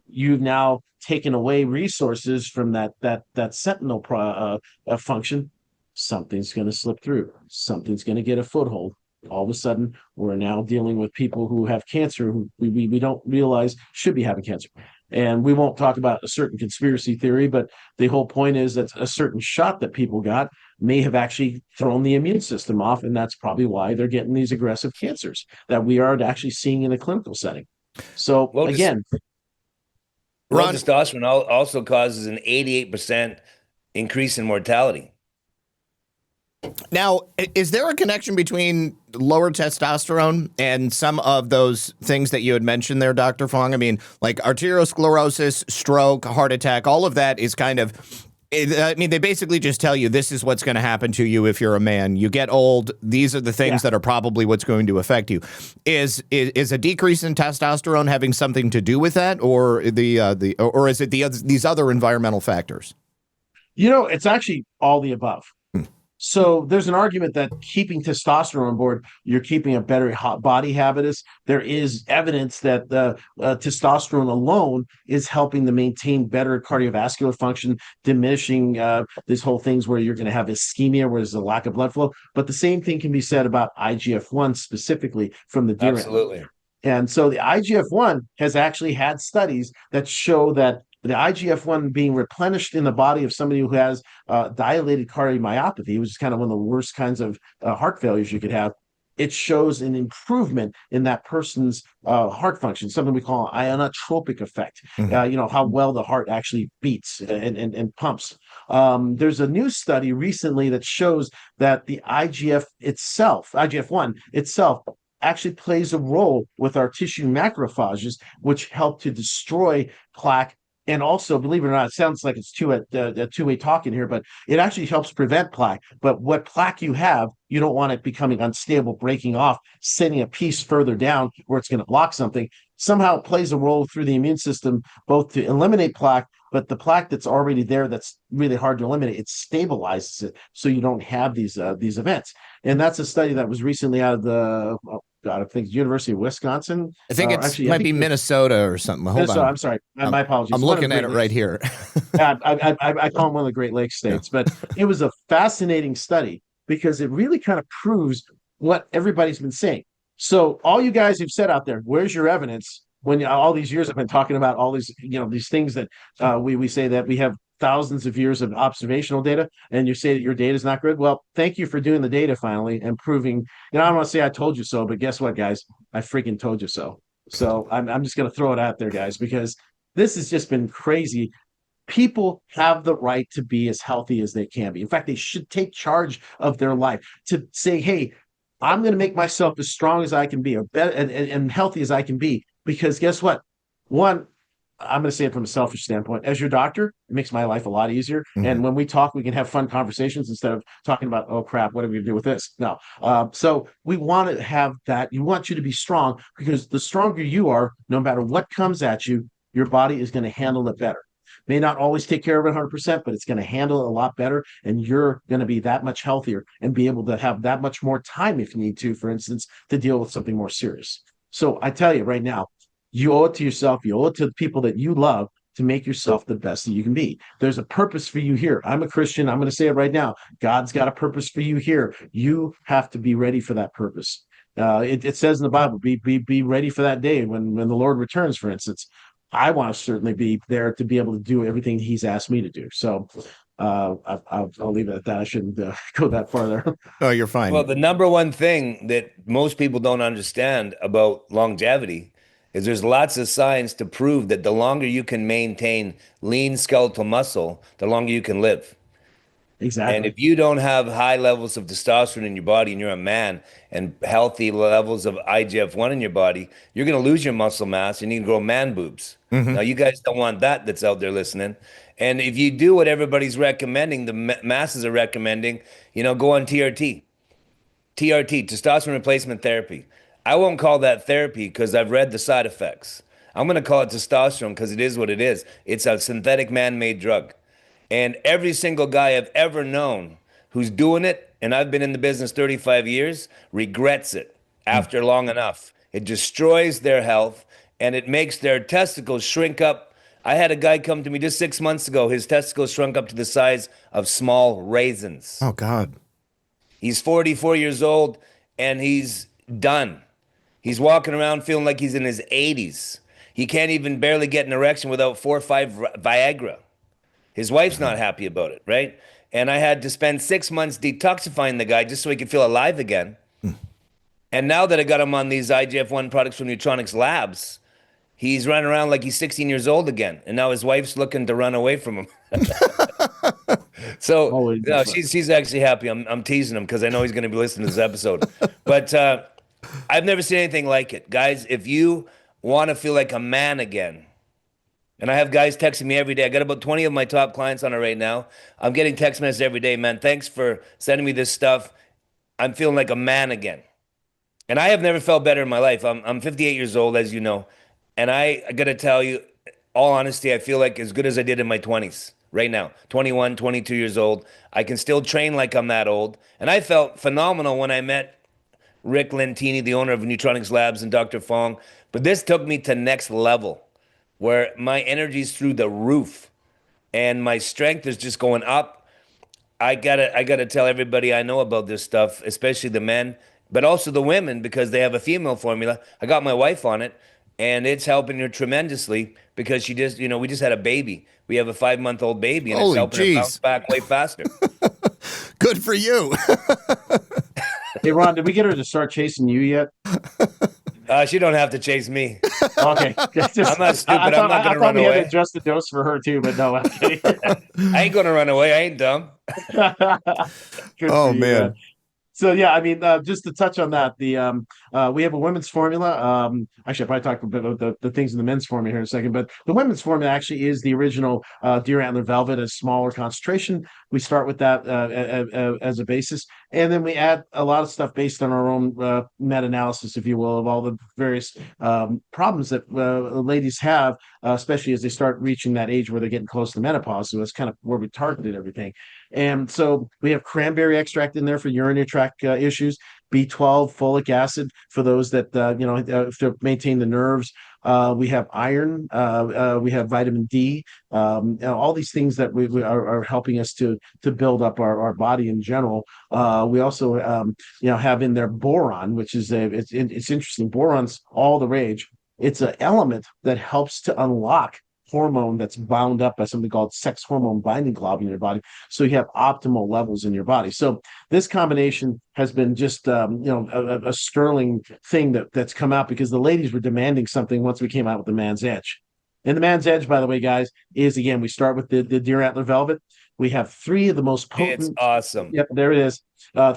you've now taken away resources from that sentinel function. Something's going to slip through. Something's going to get a foothold. All of a sudden, we're now dealing with people who have cancer who we don't realize should be having cancer. And we won't talk about a certain conspiracy theory, but the whole point is that a certain shot that people got may have actually thrown the immune system off, and that's probably why they're getting these aggressive cancers that we are actually seeing in a clinical setting. So, again... testosterone also causes an 88% increase in mortality. Now, is there a connection between lower testosterone and some of those things that you had mentioned there, Dr. Fong? I mean, like arteriosclerosis, stroke, heart attack, all of that is kind of, I mean, they basically just tell you this is what's going to happen to you if you're a man. You get old. These are the things that are probably what's going to affect you. Is a decrease in testosterone having something to do with that, or or is it these other environmental factors? It's actually all the above. So there's an argument that keeping testosterone on board, you're keeping a better body habitus. There is evidence that testosterone alone is helping to maintain better cardiovascular function, diminishing these whole things where you're going to have ischemia, where there's a lack of blood flow. But the same thing can be said about IGF-1 specifically from the deer. Absolutely. And so the IGF-1 has actually had studies that show that the IGF-1 being replenished in the body of somebody who has dilated cardiomyopathy, which is kind of one of the worst kinds of heart failures you could have, it shows an improvement in that person's heart function, something we call ionotropic effect, how well the heart actually beats and pumps. There's a new study recently that shows that the IGF-1 itself, actually plays a role with our tissue macrophages, which help to destroy plaque. And also, believe it or not, it sounds like it's two-way talking here, but it actually helps prevent plaque. But what plaque you have, you don't want it becoming unstable, breaking off, sending a piece further down where it's going to block something. somehow plays a role through the immune system, both to eliminate plaque, but the plaque that's already there that's really hard to eliminate, it stabilizes it so you don't have these events. And that's a study that was recently out of the God, I think University of Wisconsin. I think Or it's actually, I might think be Minnesota or something. Hold Minnesota. on. I'm sorry, I'm, my apologies. I'm One of looking the at Great it right Lakes. here. I call them one of the Great Lakes Yeah. states, but it was a fascinating study because it really kind of proves what everybody's been saying. So all you guys who've said out there, where's your evidence? When all these years I've been talking about all these, these things that we say that we have thousands of years of observational data, and you say that your data is not good. Well, thank you for doing the data finally and proving. I don't want to say I told you so, but guess what, guys? I freaking told you so. So I'm just going to throw it out there, guys, because this has just been crazy. People have the right to be as healthy as they can be. In fact, they should take charge of their life to say, hey, I'm going to make myself as strong as I can be or better and healthy as I can be. Because guess what? One, I'm going to say it from a selfish standpoint. As your doctor, it makes my life a lot easier. Mhm. And when we talk, we can have fun conversations instead of talking about, oh crap, what are we going to do with this? No. So we want to have that. You want you to be strong because the stronger you are, no matter what comes at you, your body is going to handle it better. May not always take care of it 100%, but it's going to handle it a lot better. And you're going to be that much healthier and be able to have that much more time if you need to, for instance, to deal with something more serious. So I tell you right now, you owe it to yourself. You owe it to the people that you love to make yourself the best that you can be. There's a purpose for you here. I'm a Christian. I'm going to say it right now. God's got a purpose for you here. You have to be ready for that purpose. It says in the Bible, be ready for that day when the Lord returns, for instance. I want to certainly be there to be able to do everything he's asked me to do. So I'll leave it at that. I shouldn't go that far there. Oh, you're fine. Well, the number one thing that most people don't understand about longevity is there's lots of science to prove that the longer you can maintain lean skeletal muscle, the longer you can live. And Exactly. if you don't have high levels of testosterone in your body and you're a man and healthy levels of IGF-1 in your body, you're going to lose your muscle mass and you can grow man boobs. Mhm. Now, you guys don't want that that's out there listening. And if you do what everybody's recommending, the masses are recommending, go on TRT. TRT, testosterone replacement therapy. I won't call that therapy because I've read the side effects. I'm going to call it testosterone because it is what it is. It's a synthetic man-made drug. And every single guy I've ever known who's doing it, and I've been in the business 35 years, regrets it after long enough. It destroys their health and it makes their testicles shrink up. I had a guy come to me just 6 months ago. His testicles shrunk up to the size of small raisins. Oh, God. He's 44 years old and he's done. He's walking around feeling like he's in his 80s. He can't even barely get an erection without 4 or 5 Viagra. His wife's not happy about it, right? And I had to spend 6 months detoxifying the guy just so he could feel alive again. And now that I got him on these IGF-1 products from Nutronics Labs, he's running around like he's 16 years old again. And now his wife's looking to run away from him. So she's actually happy. I'm teasing him because I know he's going to be listening to this episode. But I've never seen anything like it. Guys, if you want to feel like a man again, and I have guys texting me every day. I got about 20 of my top clients on it right now. I'm getting text messages every day, man. Thanks for sending me this stuff. I'm feeling like a man again. And I have never felt better in my life. I'm 58 years old, as you know. And I got to tell you, all honesty, I feel like as good as I did in my 20s right now. 21, 22 years old. I can still train like I'm that old. And I felt phenomenal when I met Rick Lentini, the owner of Nutronics Labs, and Dr. Fong. But this took me to next level, where my energy's through the roof and my strength is just going up. I gotta tell everybody I know about this stuff, especially the men, but also the women, because they have a female formula. I got my wife on it, and it's helping her tremendously because she just, we just had a baby. We have a 5-month-old baby, and Holy it's helping her bounce jeez. back way faster. Good for you. Hey, Ron, did we get her to start chasing you yet? She don't have to chase me. Okay. I'm not stupid. I'm not I gonna thought run we had to away. adjust the dose for her too, but no. Okay. I ain't gonna run away. I ain't dumb. Good Oh, for you, man. So yeah, I mean, just to touch on that, we have a women's formula. Actually, I probably talk a bit about the things in the men's formula here in a second, but the women's formula actually is the original deer antler velvet, a smaller concentration. We start with that as a basis, And then we add a lot of stuff based on our own meta-analysis, if you will, of all the various problems that ladies have, especially as they start reaching that age where they're getting close to menopause. So that's kind of where we targeted everything. And so we have cranberry extract in there for urinary tract issues, B12, folic acid for those that to maintain the nerves. We have iron. We have vitamin D. All these things that we are helping us to build up our body in general. We also have in there boron, which is it's interesting. Boron's all the rage. It's an element that helps to unlock hormone that's bound up by something called sex hormone binding globulin in your body, so you have optimal levels in your body. So this combination has been just a sterling thing that's come out because the ladies were demanding something once we came out with the Man's Edge. And the Man's Edge, by the way, guys, is again, we start with the deer antler velvet. We have three of the most potent. It's awesome. Yep, there it is.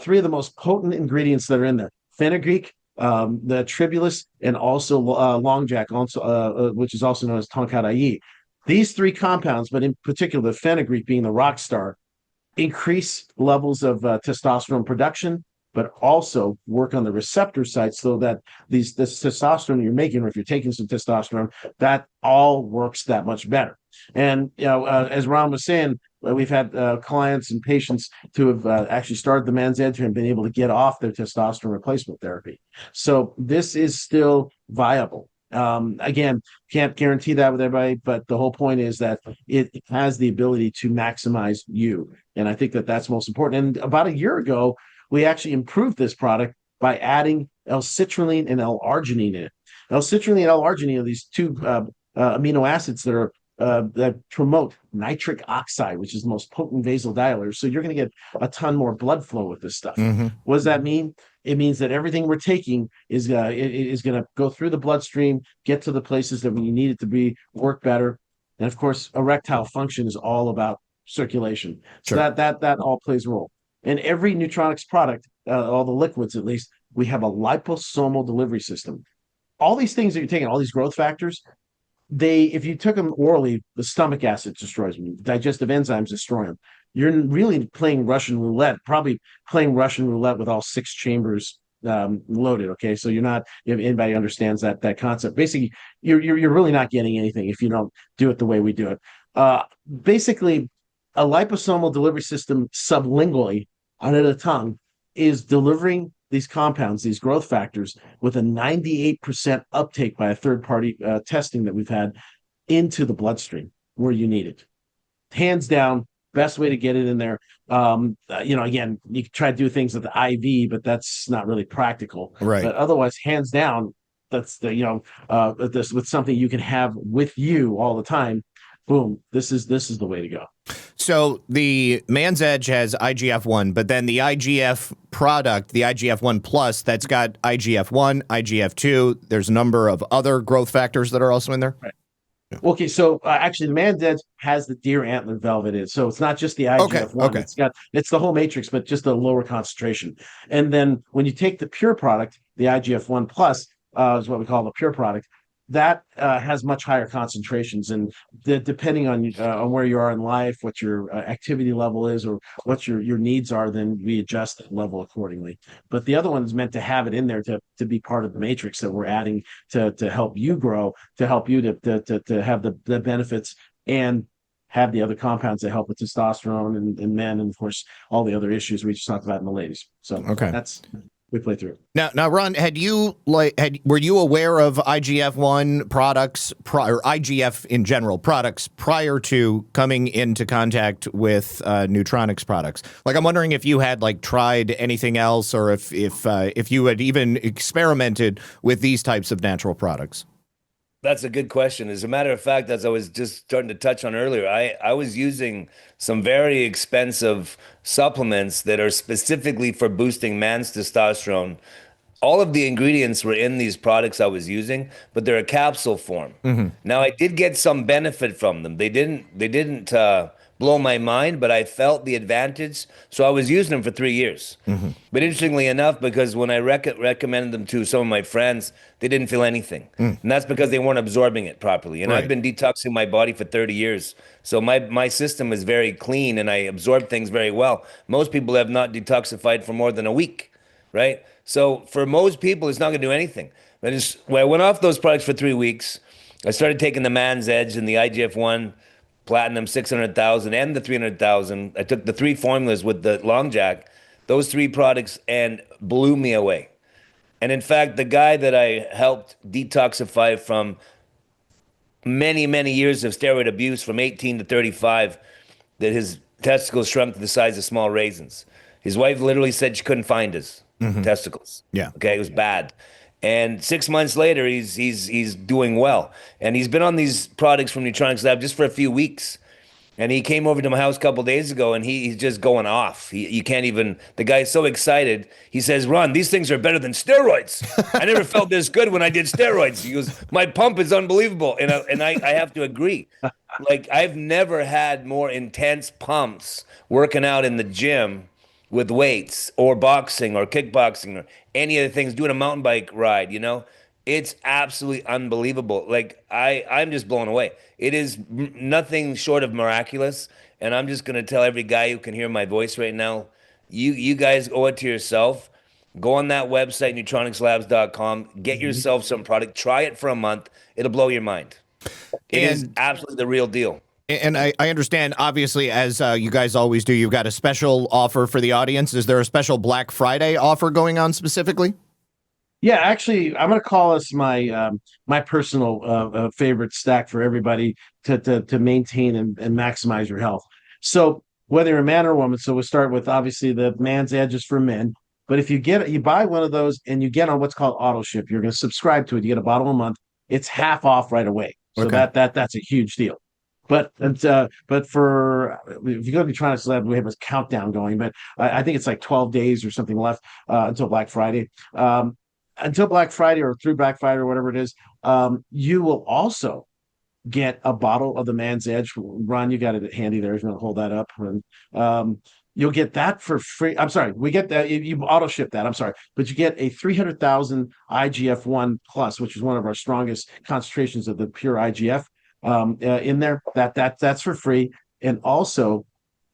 Three of the most potent ingredients that are in there: fenugreek, the tribulus, and also longjack, also which is also known as tonkattai. These three compounds, but in particular the fenugreek being the rock star, increase levels of testosterone production, but also work on the receptor site so that this testosterone you're making, or if you're taking some testosterone, that all works that much better. And as Ron was saying, we've had clients and patients who have actually started the Man's Edge and been able to get off their testosterone replacement therapy. So this is still viable. Again, can't guarantee that with everybody, but the whole point is that it has the ability to maximize you. And I think that that's most important. And about a year ago, we actually improved this product by adding L-citrulline and L-arginine in it. L-citrulline and L-arginine are these two amino acids that promote nitric oxide, which is the most potent vasodilator. So you're going to get a ton more blood flow with this stuff. Mm-hmm. What does that mean? It means that everything we're taking is going to go through the bloodstream, get to the places that we need it to be, work better. And of course, erectile function is all about circulation. So Sure. that all plays a role. In every Neutronics product, all the liquids at least, we have a liposomal delivery system. All these things that you're taking, all these growth factors, if you took them orally, the stomach acid destroys them. Digestive enzymes destroy them. You're really playing Russian roulette, probably playing Russian roulette with all 6 chambers loaded. Okay, so you're not. If anybody understands that concept, basically, you're really not getting anything if you don't do it the way we do it. Basically, a liposomal delivery system sublingually under the tongue is delivering these compounds, these growth factors, with a 98% uptake by a third-party testing that we've had into the bloodstream where you need it. Hands down, best way to get it in there. Again, you can try to do things with the IV, but that's not really practical. Right. But otherwise, hands down, that's this with something you can have with you all the time. Boom, this is the way to go. So the Man's Edge has IGF-1, but then the IGF product, the IGF-1 Plus, that's got IGF-1, IGF-2. There's a number of other growth factors that are also in there. Right. Okay, so actually, the Man's Edge has the deer antler velvet in it, so it's not just the IGF-1. Okay. It's the whole matrix, but just a lower concentration. And then when you take the pure product, the IGF-1 Plus is what we call the pure product. That has much higher concentrations, and depending on where you are in life, what your activity level is, or what your needs are, then we adjust that level accordingly. But the other one is meant to have it in there to be part of the matrix that we're adding to help you grow, to help you to have the benefits and have the other compounds that help with testosterone in men, and of course all the other issues we just talked about in the ladies. So that's. We play through. Now, Ron, were you aware of IGF-1 products, or IGF in general products, prior to coming into contact with Neutronics products? Like, I'm wondering if you had tried anything else, or if you had even experimented with these types of natural products. That's a good question. As a matter of fact, as I was just starting to touch on earlier, I was using some very expensive supplements that are specifically for boosting man's testosterone all of the ingredients were in these products I was using, but they're a capsule form. Now I did get some benefit from them. They didn't blow my mind, but I felt the advantage. So I was using them for 3 years. But interestingly enough, because when I recommended them to some of my friends, they didn't feel anything. And that's because they weren't absorbing it properly. And I've been detoxing my body for 30 years. So my system is very clean and I absorb things very well. Most people have not detoxified for more than a week, right? So for most people, it's not going to do anything. But when I went off those products for 3 weeks, I started taking the Man's Edge and the IGF-1 Platinum 600,000 and the 300,000. I took the 3 formulas with the Long Jack, those 3 products, and blew me away. And in fact, the guy that I helped detoxify from many, many years of steroid abuse from 18 to 35, that his testicles shrunk to the size of small raisins. His wife literally said she couldn't find his testicles. Yeah. Okay, it was bad. And 6 months later, he's doing well. And he's been on these products from Nutronics Lab just for a few weeks. And he came over to my house a couple days ago, and he's just going off. You can't even. The guy's so excited. He says, "Ron, these things are better than steroids. I never felt this good when I did steroids." He goes, "My pump is unbelievable," and I have to agree. Like I've never had more intense pumps working out in the gym with weights or boxing or kickboxing or any of the things, doing a mountain bike ride, it's absolutely unbelievable. Like I'm just blown away. It is nothing short of miraculous. And I'm just going to tell every guy who can hear my voice right now, you guys owe it to yourself. Go on that website, neutronicslabs.com, get yourself some product, try it for a month. It'll blow your mind. It is absolutely the real deal. And I understand, obviously, as you guys always do, you've got a special offer for the audience. Is there a special Black Friday offer going on specifically? Yeah, actually, I'm going to call this my my personal favorite stack for everybody to maintain and maximize your health. So whether you're a man or a woman, so we'll start with obviously the Man's Edges for men. But if you buy one of those and you get on what's called auto ship, you're going to subscribe to it. You get a bottle a month. It's half off right away. So that's a huge deal. But for if you go to Nutronics Lab, we have a countdown going. But I think it's like 12 days or something left until Black Friday. Until Black Friday or through Black Friday or whatever it is, you will also get a bottle of the Man's Edge. Ron, you got it handy there. If you want to hold that up, and you'll get that for free. I'm sorry, we get that. You auto ship that. I'm sorry, but you get a 300,000 IGF-1 plus, which is one of our strongest concentrations of the pure IGF. In there, that's for free. And also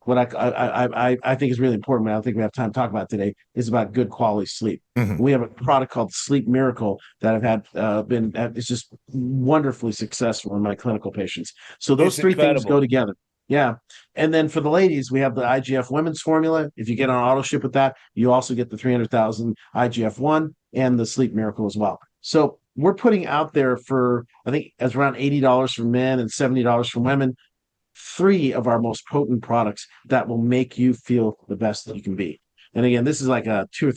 what I think is really important, but I don't think we have time to talk about today, is about good quality sleep. We have a product called Sleep Miracle that I've had it's just wonderfully successful in my clinical patients. So those three things go together. Yeah. And then for the ladies, we have the IGF Women's formula. If you get on auto ship with that, you also get the 300,000 IGF-1 and the Sleep Miracle as well. So we're putting out there for, I think, as around $80 for men and $70 for women, 3 of our most potent products that will make you feel the best that you can be. And again, this is like a $200 or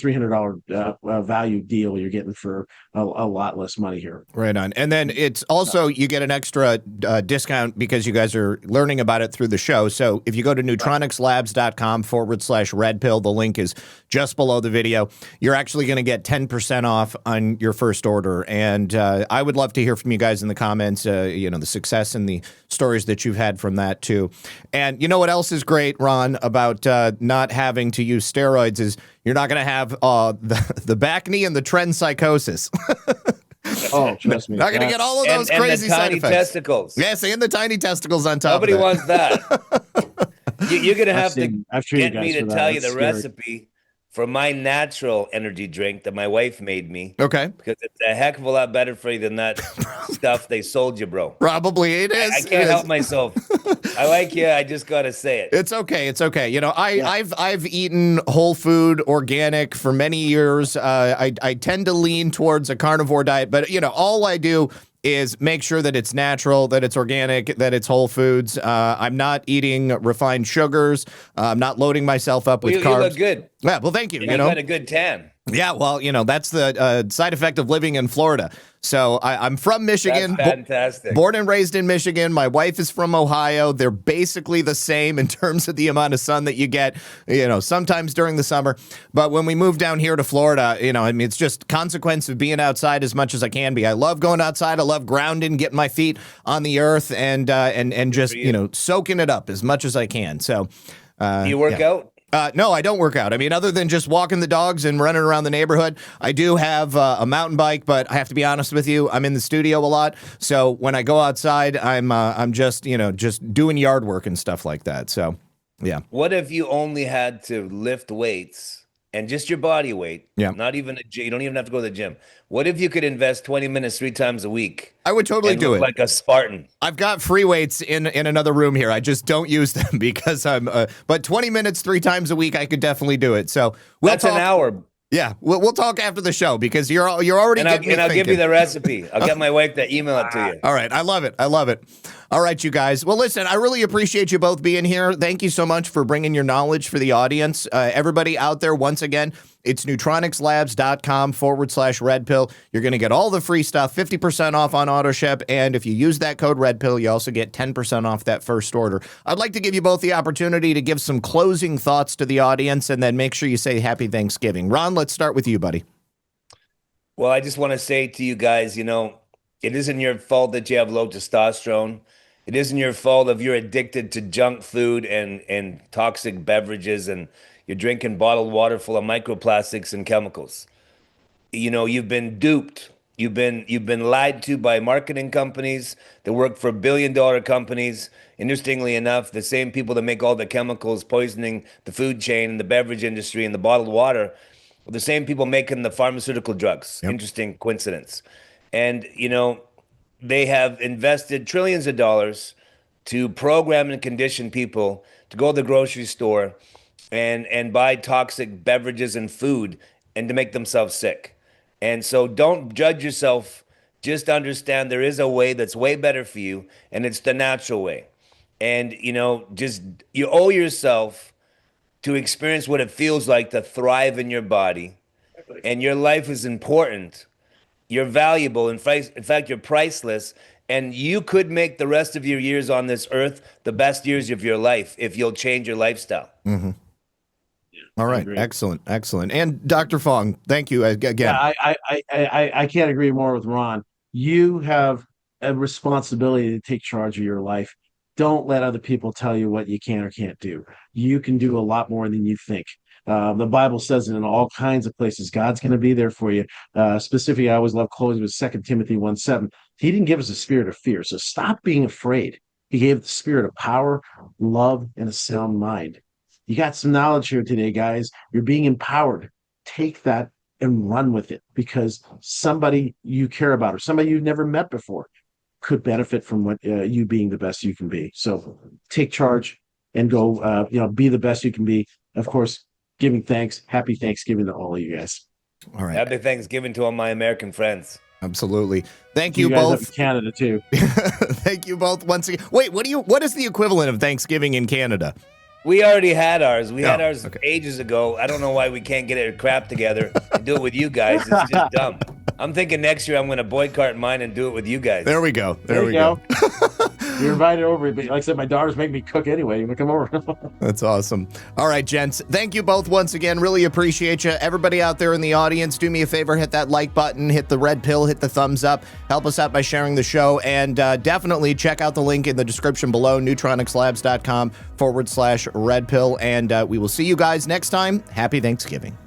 $300 value deal you're getting for a lot less money here. Right on. And then it's also, you get an extra discount because you guys are learning about it through the show. So if you go to neutronicslabs.com/red pill, the link is just below the video. You're actually going to get 10% off on your first order. And I would love to hear from you guys in the comments, the success and the stories that you've had from that too. And you know what else is great, Ron, about not having to use steroids is you're not going to have the back knee and the trend psychosis. Oh, trust me. Not going to get all of those crazy side effects. Testicles. Yes, and the tiny testicles on top. Nobody wants that. You're going to have to get me to tell you the recipe for my natural energy drink that my wife made me. Okay. Because it's a heck of a lot better for you than that stuff they sold you, bro. Probably it is. I can't help myself. I like you. I just got to say it. It's okay. It's okay. I've eaten whole food, organic for many years. I tend to lean towards a carnivore diet, but all I do is make sure that it's natural, that it's organic, that it's whole foods. I'm not eating refined sugars. I'm not loading myself up with carbs. You look good. Yeah, well, thank you. You got a good tan. Yeah, well, that's the side effect of living in Florida. So I'm from Michigan. That's fantastic. Born and raised in Michigan. My wife is from Ohio. They're basically the same in terms of the amount of sun that you get, sometimes during the summer. But when we moved down here to Florida, it's just consequence of being outside as much as I can be. I love going outside. I love grounding, getting my feet on the earth and just, soaking it up as much as I can. So do you work out? No, I don't work out. I mean, other than just walking the dogs and running around the neighborhood, I do have a mountain bike, but I have to be honest with you, I'm in the studio a lot. So when I go outside, I'm just doing yard work and stuff like that. So, yeah. What if you only had to lift weights and just your body weight? Yeah. Not even you don't even have to go to the gym. What if you could invest 20 minutes 3 times a week? I would totally do it. Like a Spartan. I've got free weights in another room here. I just don't use them because but 20 minutes 3 times a week, I could definitely do it. So that's an hour. Yeah, we'll talk after the show because you're already getting me I'll thinking. give you the recipe. I'll get my wife to email it to you. All right, I love it. All right, you guys. Well, listen, I really appreciate you both being here. Thank you so much for bringing your knowledge for the audience. Everybody out there, once again, it's neutronicslabs.com/red pill. You're going to get all the free stuff, 50% off on auto ship. And if you use that code red pill, you also get 10% off that first order. I'd like to give you both the opportunity to give some closing thoughts to the audience and then make sure you say happy Thanksgiving. Ron, let's start with you, buddy. Well, I just want to say to you guys, it isn't your fault that you have low testosterone. It isn't your fault if you're addicted to junk food and toxic beverages and you're drinking bottled water full of microplastics and chemicals. You've been duped. You've been lied to by marketing companies that work for billion-dollar companies. Interestingly enough, the same people that make all the chemicals poisoning the food chain and the beverage industry and the bottled water are the same people making the pharmaceutical drugs. Yep. Interesting coincidence. And, they have invested trillions of dollars to program and condition people to go to the grocery store and buy toxic beverages and food and to make themselves sick. And so don't judge yourself. Just understand there is a way that's way better for you, and it's the natural way. And, you owe yourself to experience what it feels like to thrive in your body. And your life is important. You're valuable. In fact, you're priceless. And you could make the rest of your years on this earth the best years of your life if you'll change your lifestyle. Mm-hmm. All right. Excellent. And Dr. Fong, thank you again. Yeah, I can't agree more with Ron. You have a responsibility to take charge of your life. Don't let other people tell you what you can or can't do. You can do a lot more than you think. The Bible says it in all kinds of places. God's going to be there for you. Specifically, I always love closing with 2 Timothy 1:7. He didn't give us a spirit of fear. So stop being afraid. He gave the spirit of power, love, and a sound mind. You got some knowledge here today, guys. You're being empowered. Take that and run with it because somebody you care about or somebody you've never met before could benefit from what you being the best you can be. So take charge and go, be the best you can be. Of course, giving thanks. Happy Thanksgiving to all of you guys. All right. Happy Thanksgiving to all my American friends. Absolutely. Thank you guys both. Up in Canada too. Thank you both once again. Wait, what is the equivalent of Thanksgiving in Canada? We already had ours. We had ours ages ago. I don't know why we can't get our crap together and do it with you guys. It's just dumb. I'm thinking next year I'm going to boycott mine and do it with you guys. There we go. There we go. You're invited over. But like I said, my daughters make me cook anyway. You want to come over? That's awesome. All right, gents. Thank you both once again. Really appreciate you. Everybody out there in the audience, do me a favor. Hit that like button. Hit the red pill. Hit the thumbs up. Help us out by sharing the show. And definitely check out the link in the description below, neutronicslabs.com/red pill. And we will see you guys next time. Happy Thanksgiving.